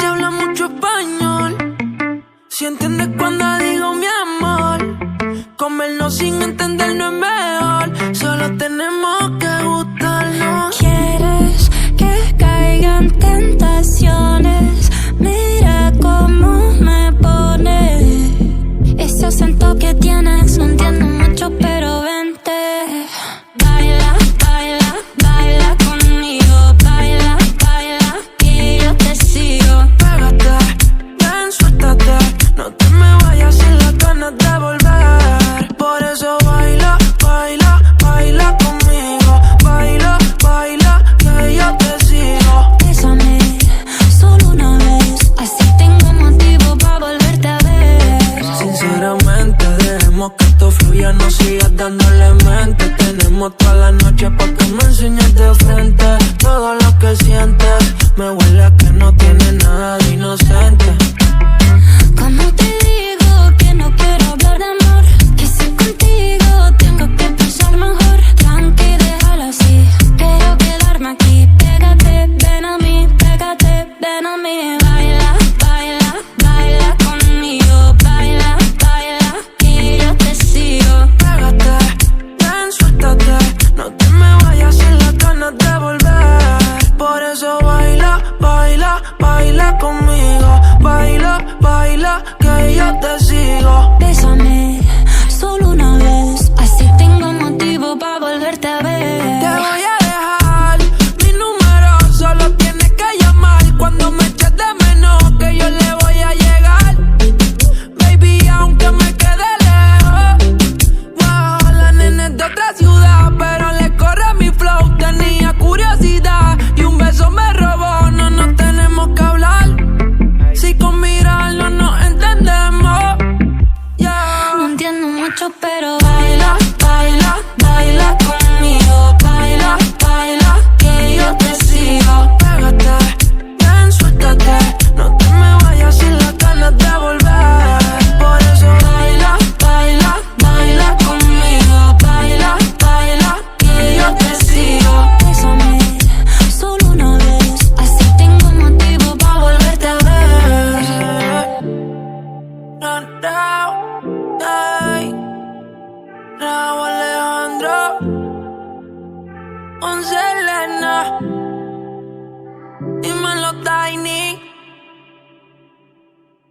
habla mucho español. Si entiendes cuando digo mi amor. Comernos sin entender no es mejor. Solo tenemos que gustarnos. ¿Quieres que caigan tentaciones? Mira cómo me pone. Ese acento que tienes, no entiendo mucho, pero vente. Baila, baila, baila conmigo. Baila, baila, que yo te sigo. Pégate, ven, suéltate. No te me vayas sin las ganas de volver. Por eso baila, baila, baila conmigo. Baila, baila, que yo te sigo. Bésame, solo una vez. Así tengo motivo para volverte a ver. Sinceramente, dejemos que esto fluya, no sigas dándole mente. Tenemos toda la noche pa' que me enseñes de frente todo lo que sientes. Me huele a que no tiene nada de inocente. Como te digo que no quiero hablar de amor, que si contigo tengo que pensar mejor. Tranqui, déjalo así, quiero quedarme aquí. Pégate, ven a mí, pégate, ven a mí. Baila, baila, baila conmigo. Baila, baila, que yo te sigo. Pégate, ven, suéltate. No te me vayas sin las ganas de volver. Por eso baila, baila, baila conmigo. Baila, baila, que yo te sigo. Bésame, solo una vez. Así tengo motivo para volverte a ver.